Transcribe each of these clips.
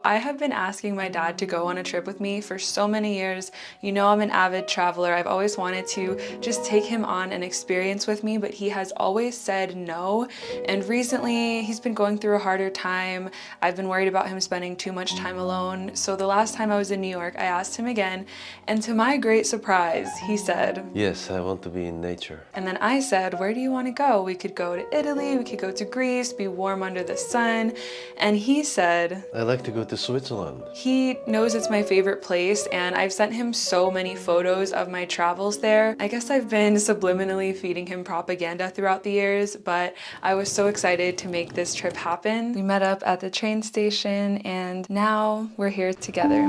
I have been asking my dad to go on a trip with me for so many years. You know, I'm an avid traveler. I've always wanted to just take him on an experience with me, but he has always said no. And recently, he's been going through a harder time. I've been worried about him spending too much time alone. So the last time I was in New York, I asked him again, and to my great surprise, he said, "Yes, I want to be in nature." And then I said, where do you want to go? We could go to Italy, we could go to Greece, be warm under the sun. And he said, "I like to go to Switzerland." He knows it's my favorite place, and I've sent him so many photos of my travels there. I guess I've been subliminally feeding him propaganda throughout the years, but I was so excited to make this trip happen. We met up at the train station, and now we're here together.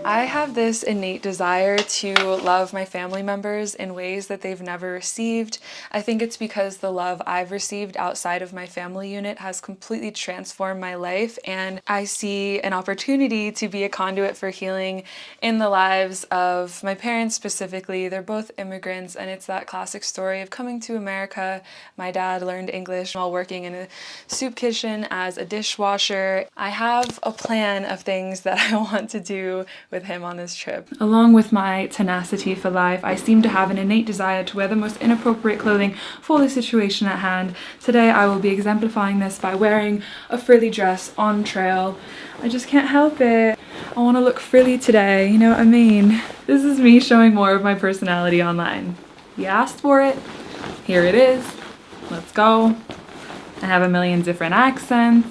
I have this innate desire to love my family members in ways that they've never received. I think it's because the love I've received outside of my family unit has completely transformed my life, and I see an opportunity to be a conduit for healing in the lives of my parents specifically. They're both immigrants, and it's that classic story of coming to America. My dad learned English while working in a soup kitchen as a dishwasher. I have a plan of things that I want to do with him on this trip. Along with my tenacity for life, I seem to have an innate desire to wear the most inappropriate clothing for the situation at hand. Today I will be exemplifying this by wearing a frilly dress on trail. I just can't help it. I want to look frilly today, you know what I mean? This is me showing more of my personality online. You asked for it, here it is. Let's go. I have a million different accents.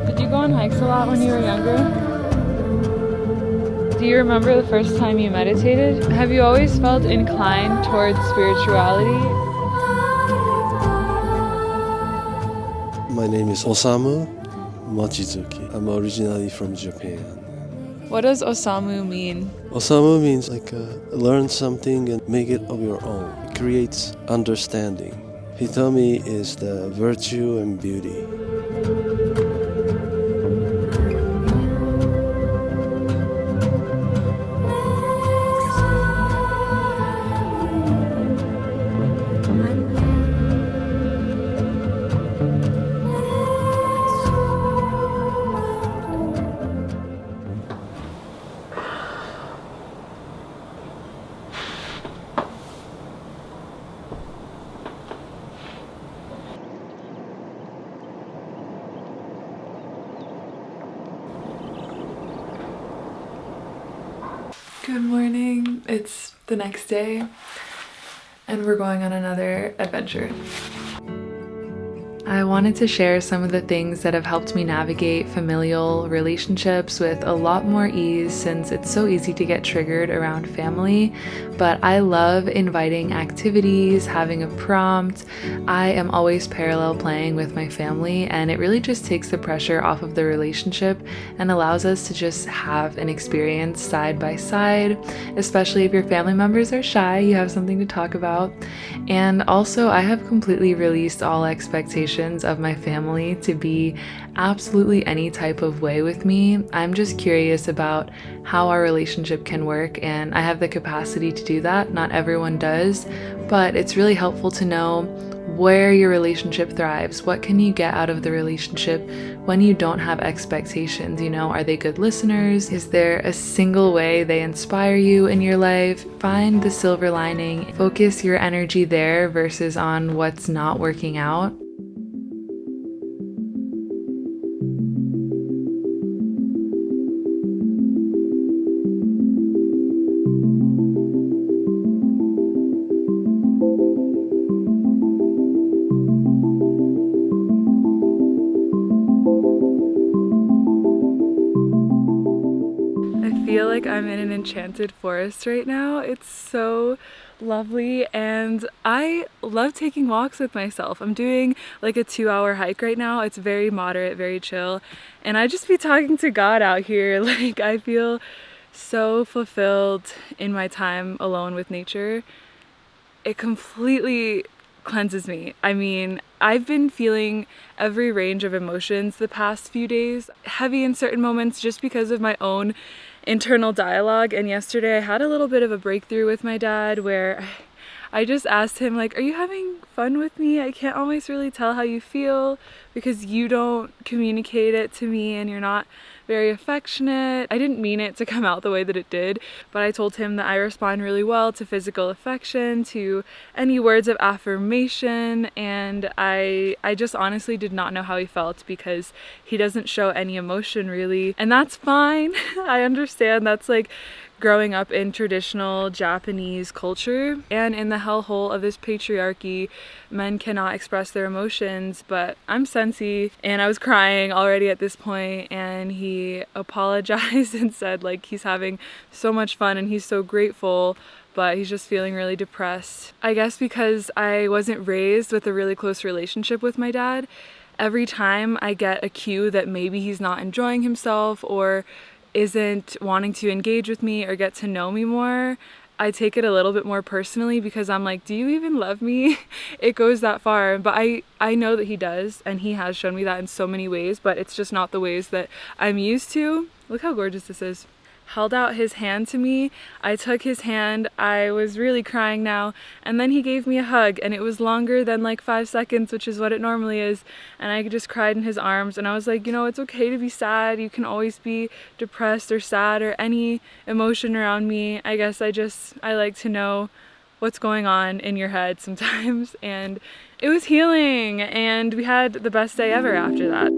Did you go on hikes a lot when you were younger? Do you remember the first time you meditated? Have you always felt inclined towards spirituality? My name is Osamu Mochizuki. I'm originally from Japan. What does Osamu mean? Osamu means learn something and make it of your own. It creates understanding. Hitomi is the virtue and beauty. Good morning. It's the next day, and we're going on another adventure. I wanted to share some of the things that have helped me navigate familial relationships with a lot more ease, since it's so easy to get triggered around family. But I love inviting activities, having a prompt. I am always parallel playing with my family, and it really just takes the pressure off of the relationship and allows us to just have an experience side by side, especially if your family members are shy, you have something to talk about. And also, I have completely released all expectations of my family to be absolutely any type of way with me. I'm just curious about how our relationship can work, and I have the capacity to do that. Not everyone does, but it's really helpful to know where your relationship thrives. What can you get out of the relationship when you don't have expectations? You know, are they good listeners? Is there a single way they inspire you in your life? Find the silver lining. Focus your energy there versus on what's not working out. I feel like I'm in an enchanted forest right now. It's so lovely, and I love taking walks with myself. I'm doing like a 2-hour hike right now. It's very moderate, very chill, and I just be talking to God out here. Like, I feel so fulfilled in my time alone with nature. It completely cleanses me. I mean, I've been feeling every range of emotions the past few days, heavy in certain moments just because of my own internal dialogue. And yesterday I had a little bit of a breakthrough with my dad where I just asked him, like, are you having fun with me? I can't always really tell how you feel because you don't communicate it to me and you're not very affectionate. I didn't mean it to come out the way that it did, but I told him that I respond really well to physical affection, to any words of affirmation, and I just honestly did not know how he felt because he doesn't show any emotion really, and that's fine. I understand that's like growing up in traditional Japanese culture and in the hellhole of this patriarchy. Men cannot express their emotions, but I'm sensy and I was crying already at this point, and he apologized and said like he's having so much fun and he's so grateful, but he's just feeling really depressed. I guess because I wasn't raised with a really close relationship with my dad, every time I get a cue that maybe he's not enjoying himself or isn't wanting to engage with me or get to know me more, I take it a little bit more personally because I'm like, do you even love me? It goes that far. But I know that he does, and he has shown me that in so many ways, but it's just not the ways that I'm used to. Look how gorgeous this is. Held out his hand to me. I took his hand. I was really crying now, and then he gave me a hug, and it was longer than like 5 seconds, which is what it normally is, and I just cried in his arms, and I was like, you know, it's okay to be sad. You can always be depressed or sad or any emotion around me. I guess I like to know what's going on in your head sometimes, and it was healing, and we had the best day ever after that.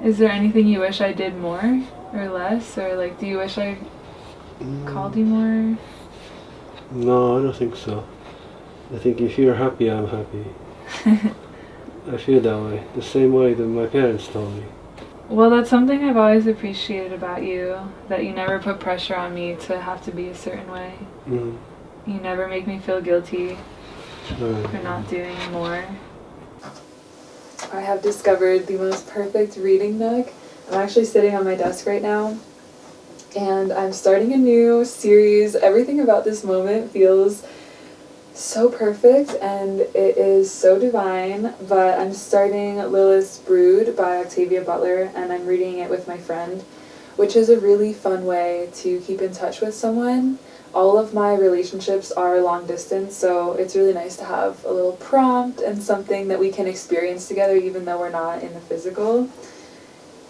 Is there anything you wish I did more or less, or like, do you wish I called you more? No, I don't think so. I think if you're happy, I'm happy. I feel that way, the same way that my parents told me. Well, that's something I've always appreciated about you, that you never put pressure on me to have to be a certain way. You never make me feel guilty for not doing more. I have discovered the most perfect reading nook. I'm actually sitting on my desk right now, and I'm starting a new series. Everything about this moment feels so perfect, and it is so divine, but I'm starting Lilith's Brood by Octavia Butler, and I'm reading it with my friend, which is a really fun way to keep in touch with someone. All of my relationships are long distance, so it's really nice to have a little prompt and something that we can experience together even though we're not in the physical.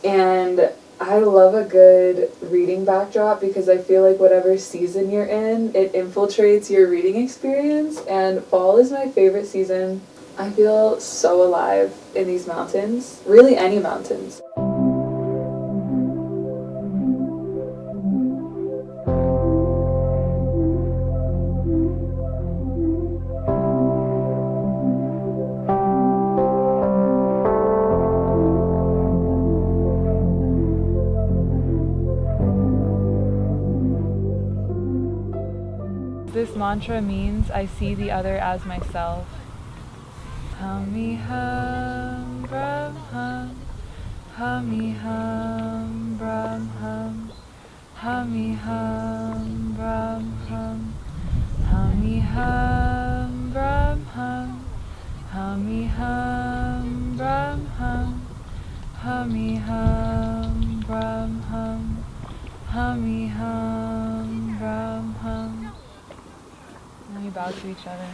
And I love a good reading backdrop because I feel like whatever season you're in, it infiltrates your reading experience, and fall is my favorite season. I feel so alive in these mountains, really any mountains. This mantra means I see the other as myself. Hum hum brahm hum, hum brahm hum, hum brahm hum, hum brahm hum, hum brahm hum, hum brahm hum, hum brahm hum. And we bow to each other.